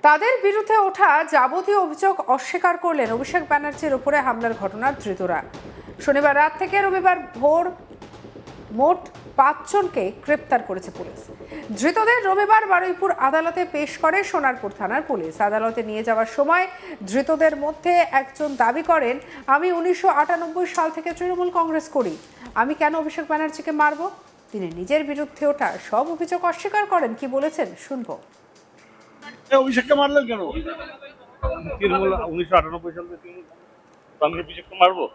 তাদের বিরুদ্ধে ওঠা যাবতীয় অভিযোগ অস্বীকার করলেন অভিষেক ব্যানার্জির উপরে হামলার ঘটনার ধৃতরা। শনিবার রাত থেকে রবিবার ভোর মোট ৫ জনকে গ্রেপ্তার করেছে পুলিশ। ধৃতদের রবিবার বারুইপুর আদালতে পেশ করে সোনারপুর থানার পুলিশ। আদালতে নিয়ে যাওয়ার সময় ধৃতদের মধ্যে একজন দাবি করেন, আমি ১৯৯৮ সাল থেকে তৃণমূল কংগ্রেস করি, আমি কেন অভিষেক ব্যানার্জিকে মারব। তিনি নিজের বিরুদ্ধে ওঠা সব অভিযোগ অস্বীকার করেন। কি বলেছেন শুনবো। অভিষেককে মারলেন কেন? তৃণমূল ১৯৯৮ সাল থেকে আমি অভিষেককে মারবো?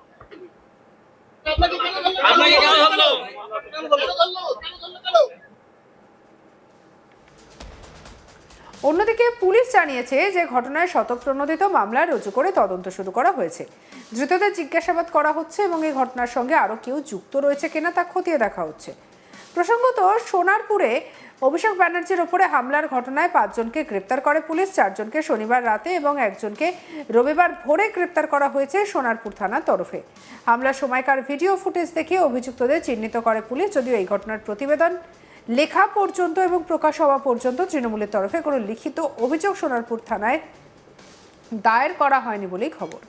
অন্যদিকে পুলিশ জানিয়েছে যে ঘটনায় শতপ্রণোদিত মামলা রুজু করে তদন্ত শুরু করা হয়েছে। ধৃতদের জিজ্ঞাসাবাদ করা হচ্ছে এবং এই ঘটনার সঙ্গে আরও কেউ যুক্ত রয়েছে কিনা তা খতিয়ে দেখা হচ্ছে। প্রসঙ্গত, সোনারপুরে অভিষেক ব্যানার্জির ওপরে হামলার ঘটনায় ৫ জনকে গ্রেপ্তার করে পুলিশ। ৪ জনকে শনিবার রাতে এবং একজনকে রবিবার ভোরে গ্রেপ্তার করা হয়েছে সোনারপুর থানার তরফে। হামলার সময়কার ভিডিও ফুটেজ দেখে অভিযুক্তদের চিহ্নিত করে পুলিশ। যদিও এই ঘটনার প্রতিবেদন লেখা পর্যন্ত এবং প্রকাশ হওয়া পর্যন্ত তৃণমূলের তরফে কোনো লিখিত অভিযোগ সোনারপুর থানায় দায়ের করা হয়নি বলেই খবর।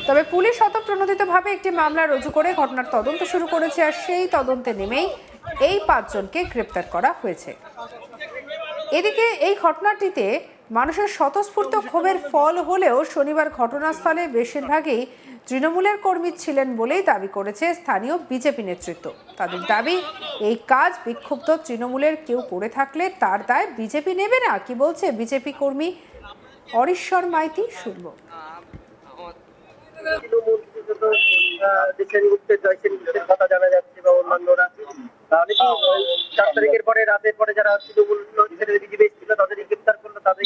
তবে পুলিশ শতপ্রণোদিতভাবে একটি মামলা রুজু করে ঘটনার তদন্ত শুরু করেছে, আর সেই তদন্তে নেমেই এই ৫ জনকে গ্রেপ্তার করা হয়েছে। এদিকে এই ঘটনাটিতে মানুষের স্বতঃস্ফূর্ত ক্ষোভের ফল হলেও শনিবার ঘটনাস্থলে বেশিরভাগই তৃণমূলের কর্মী ছিলেন বলেই দাবি করেছে স্থানীয় বিজেপি নেতৃত্ব। তাদের দাবি, এই কাজ বিক্ষুব্ধ তৃণমূলের কেউ করে থাকলে তার দায় বিজেপি নেবে না। কি বলছে বিজেপি কর্মী অরিশ্বর মাইতি, শুনবো। কথা জানা যাচ্ছে বা অন্যান্যরা তাহলে কি ৪ তারিখের পরে রাতের পরে যারা তৃণমূল ছেড়ে বিজেপি ছিল তাদের গ্রেপ্তার করলো, তাদের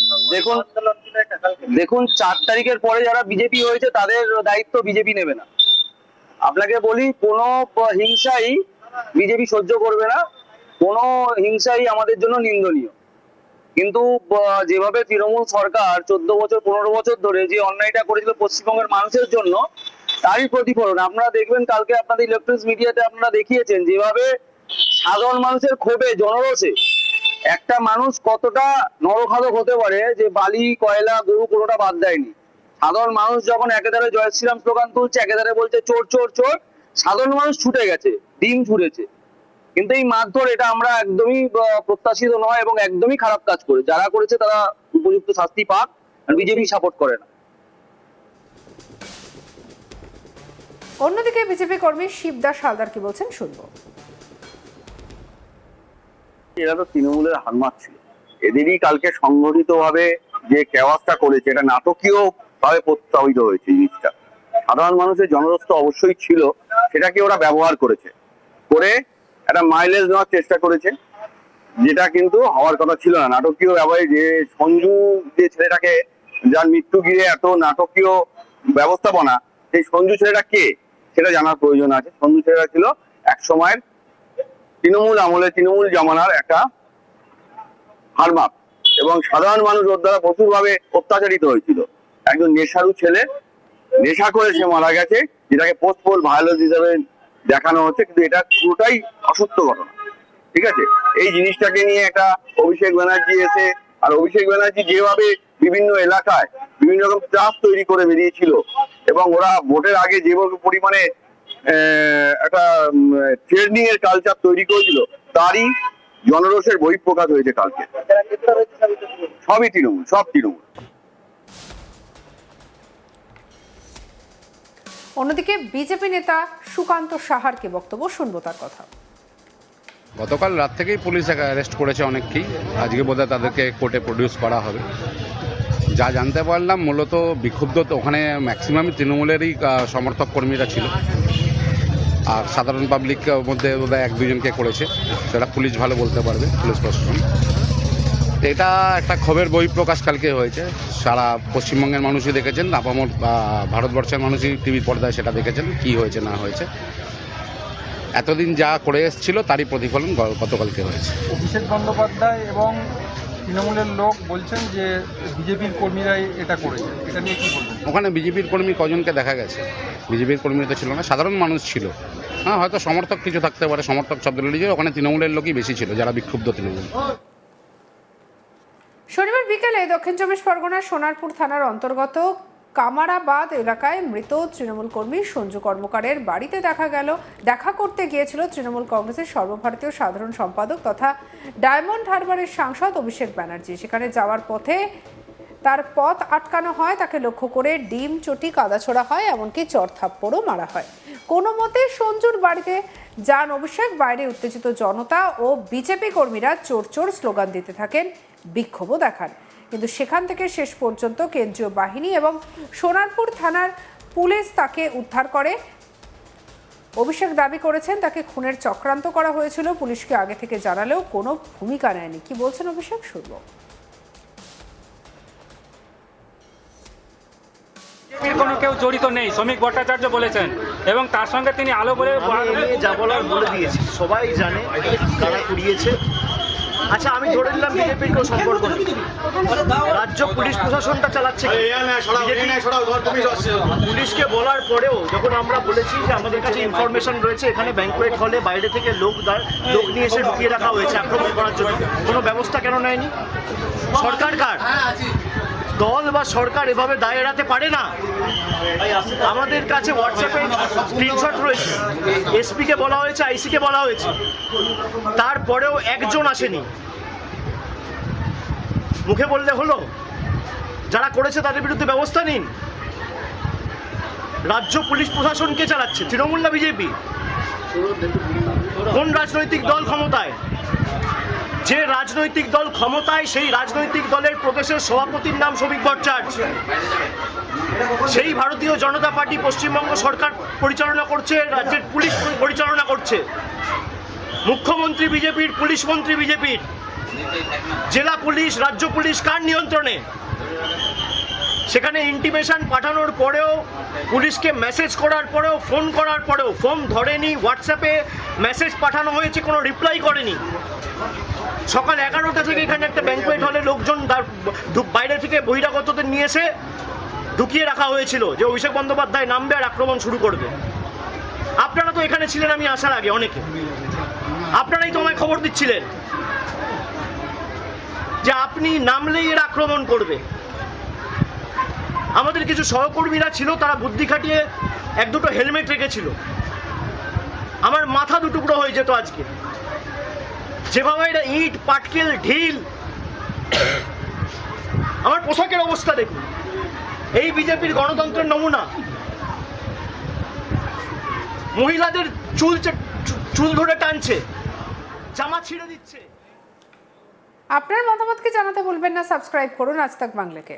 দেখুন ৪ তারিখের পরে যারা বিজেপি হয়েছে তাদের দায়িত্ব বিজেপি নেবে না। আপনাকে বলি, কোনো হিংসাই বিজেপি সহ্য করবে না, কোনো হিংসাই আমাদের জন্য নিন্দনীয়। কিন্তু যেভাবে তৃণমূল সরকার ১৪ বছর ১৫ বছর ধরে যে অন্যায়টা করেছিল পশ্চিমবঙ্গের মানুষের জন্য, তারই প্রতিফলন আপনারা দেখবেন। কালকে আপনাদের ইলেকট্রনিক্স মিডিয়াতে আপনারা দেখিয়েছেন যেভাবে সাধারণ মানুষের ক্ষোভে, জনরোষে একটা মানুষ কতটা নরখাদক হতে পারে, যে বালি, কয়লা, গরু কোনোটা বাদ দেয়নি। সাধারণ মানুষ যখন একেধারে জয় শ্রীরাম স্লোগান তুলছে, একেধারে বলছে চোর চোর চোর, সাধারণ মানুষ ছুটে গেছে, ডিম ছুটেছে। কিন্তু এই মারধর, এটা আমরা একদমই প্রত্যাশিত নয় এবং একদমই খারাপ কাজ করে। যারা করেছে তারা উপযুক্ত শাস্তি পাক, আর বিজেপি সাপোর্ট করে না। অন্যদিকে বিজেপি কর্মী শিবদাস হালদার কি বলছেন, শুনবো। এরা তো তৃণমূলের হারমাত ছিল, এদেরই কালকে সংগঠিত ভাবে যে কেওয়াসটা করেছে, এটা নাটকীয় ভাবে প্রস্তাবিত হয়েছে। জিনিসটা সাধারণ মানুষের জনরোষ তো অবশ্যই ছিল, সেটাকে ওরা ব্যবহার করেছে, করে একটা মাইলেজ নেওয়ার চেষ্টা করেছে, যেটা কিন্তু হওয়ার কথা ছিল না। নাটকীয় ব্যবহারে যে সঞ্জু, যে ছেলেটাকে যার মৃত্যু ঘিরে এত নাটকীয় ব্যবস্থাপনা, সেই সঞ্জু ছেলেটা কে সেটা জানার প্রয়োজন আছে। সঞ্জু ছেলেটা ছিল এক সময়ের তৃণমূল আমলে, তৃণমূল জামানার একটা হারমাপ, এবং সাধারণ মানুষ ওর দ্বারা প্রচুর ভাবে অত্যাচারিত হয়েছিল। একজন নেশারু ছেলে, নেশা করে সে মারা গেছে, যেটাকে পোস্টপোল ভায়োলেন্স হিসাবে দেখানো হচ্ছে, কিন্তু এটা পুরোটাই অসত্য ঘটনা। ঠিক আছে, এই জিনিসটাকে নিয়ে একটা অভিষেক ব্যানার্জি এসে, আর অভিষেক ব্যানার্জি যেভাবে বিভিন্ন এলাকায় বিভিন্ন রকম চাপ তৈরি করে বেরিয়েছিল, এবং ওরা ভোটের আগে যেভাবে পরিমাণে একটা ট্রেনিং এর কালচার তৈরি করেছিল, তারই জনরোষের বহিঃপ্রকাশ হয়েছে কালকে। সবই তৃণমূল, সব তৃণমূল। অন্যদিকে বিজেপি নেতা সুকান্ত সাহার কি বক্তব্য, শুনবো তার কথা। গতকাল রাত থেকেই পুলিশ অ্যারেস্ট করেছে অনেককেই, আজকে বোধহয় তাদেরকে কোর্টে প্রডিউস করা হবে। যা জানতে পারলাম, মূলত বিক্ষুব্ধ তো ওখানে ম্যাক্সিমামই তৃণমূলেরই সমর্থক কর্মীরা ছিল, আর সাধারণ পাবলিকের মধ্যে বোধহয় ১-২ জনকে করেছে, সেটা পুলিশ ভালো বলতে পারবে, পুলিশ প্রশাসন। এটা একটা ক্ষোভের বহিঃপ্রকাশ কালকে হয়েছে। সারা পশ্চিমবঙ্গের মানুষই দেখেছেন, আপামর ভারতবর্ষের মানুষই টিভি পর্দায় সেটা দেখেছেন, কি হয়েছে না হয়েছে। এতদিন যা করে এসেছিল তারই প্রতিফলন গতকালকে হয়েছে। অভিষেক বন্দ্যোপাধ্যায় এবং তৃণমূলের লোক বলছেন যে বিজেপির কর্মীরাই এটা করেছে, এটা নিয়ে কি বলবেন? ওখানে বিজেপির কর্মী কজনকে দেখা গেছে? বিজেপির কর্মী তো ছিল না, সাধারণ মানুষ ছিল। হ্যাঁ, হয়তো সমর্থক কিছু থাকতে পারে, সমর্থক শব্দ লিখে ওখানে তৃণমূলের লোকই বেশি ছিল, যারা বিক্ষুব্ধ তৃণমূল। শনিবার বিকেলে দক্ষিণ চব্বিশ পরগনার সোনারপুর থানার অন্তর্গত কামারাবাদ এলাকায় মৃত তৃণমূল কর্মী সঞ্জু কর্মকারের বাড়িতে দেখা করতে গিয়েছিল তৃণমূল কংগ্রেসের সর্বভারতীয় সাধারণ সম্পাদক তথা ডায়মন্ড হারবারের সাংসদ অভিষেক ব্যানার্জি। সেখানে যাওয়ার পথে তার পথ আটকানো হয়, তাকে লক্ষ্য করে ডিম চটি কাদা ছোড়া হয়, এমনকি চড়থাপ্পড়ও মারা হয়। কোনো মতে সঞ্জুর বাড়িতে যান অভিষেক। বাইরে উত্তেজিত জনতা ও বিজেপি কর্মীরা চোর চোর স্লোগান দিতে থাকেন, বিক্ষোভও দেখান। কিন্তু সেখান থেকে শেষ পর্যন্ত কেন্দ্রীয় বাহিনী এবং সোনারপুর থানার পুলিশ তাকে উদ্ধার করে। অভিষেক দাবি করেছেন তাকে খুনের চক্রান্ত করা হয়েছিল, পুলিশকে আগে থেকে জানালেও কোনো ভূমিকা নেয়নি। কি বলছেন অভিষেক, শুনব। কোনো কেউ জড়িত নেই, শ্রমিক ভট্টাচার্য বলেছেন, এবং তার সঙ্গে তিনি আলো বলে যা বলার বলে দিয়েছি, সবাই জানে কারা কুড়িয়েছে। আচ্ছা, আমি ধরে নিলাম বিজেপির কেউ সম্পর্ক নেই, রাজ্য পুলিশ প্রশাসনটা চালাচ্ছে। পুলিশকে বলার পরেও যখন আমরা বলেছি যে আমাদের কাছে ইনফরমেশন রয়েছে এখানে ব্যাংকুয়েট হলে বাইরে থেকে লোক নিয়ে এসে ঢুকিয়ে রাখা হয়েছে আক্রমণ করার জন্য, কোনো ব্যবস্থা কেন নেয়নি? সরকার কার? দল বা সরকার এভাবে দায় এড়াতে পারে না। আমাদের কাছে হোয়াটসঅ্যাপে স্ক্রিনশট রয়েছে, এসপিকে বলা হয়েছে, আইসিকে বলা হয়েছে, তারপরেও একজন আসেনি। মুখে বললে হলো? যারা করেছে তাদের বিরুদ্ধে ব্যবস্থা নিন। রাজ্য পুলিশ প্রশাসন কে চালাচ্ছে? তৃণমূল না বিজেপি? কোন রাজনৈতিক দল ক্ষমতায়? যে রাজনৈতিক দল ক্ষমতায় সেই রাজনৈতিক দলের প্রদেশের সভাপতির নাম শ্রমিক ভট্টাচার্য। সেই ভারতীয় জনতা পার্টি পশ্চিমবঙ্গ সরকার পরিচালনা করছে, রাজ্যের পুলিশ পরিচালনা করছে। মুখ্যমন্ত্রী বিজেপির, পুলিশ মন্ত্রী বিজেপির। জেলা পুলিশ, রাজ্য পুলিশ কার নিয়ন্ত্রণে? সেখানে ইন্টিমেশন পাঠানোর পরেও, পুলিশকে মেসেজ করার পরেও, ফোন করার পরেও ফোন ধরেনি। হোয়াটসঅ্যাপে মেসেজ পাঠানো হয়েছে, কোনো রিপ্লাই করেনি। সকাল 11টা থেকে এখানে একটা ব্যাংকুয়েট হলে লোকজন বাইরে থেকে বহিরাগতদের নিয়ে এসে ঢুকিয়ে রাখা হয়েছিল যে অভিষেক বন্দ্যোপাধ্যায় নামবে আর আক্রমণ শুরু করবে। আপনারা তো এখানে ছিলেন আমি আসার আগে, অনেকে আপনারাই তো আমায় খবর দিচ্ছিলেন যে আপনি নামলেই এর আক্রমণ করবে। আমাদের কিছু সহকর্মীরা ছিল, তারা বুদ্ধি খাটিয়ে এক দুটো হেলমেট রেখেছিল। আমার মাথা দুটুকরো হয়ে যেত আজকে। যেভাবে এটা ইট, পাটকেল, ঢিল, আমার পোশাকের অবস্থা দেখুন। এই বিজেপির গণতন্ত্রের নমুনা। মহিলাদের চুল ধরে টানছে, জামা ছিঁড়ে দিচ্ছে। আপনার মতামতকে জানাতে ভুলবেন না, সাবস্ক্রাইব করুন আজ তাক বাংলাকে।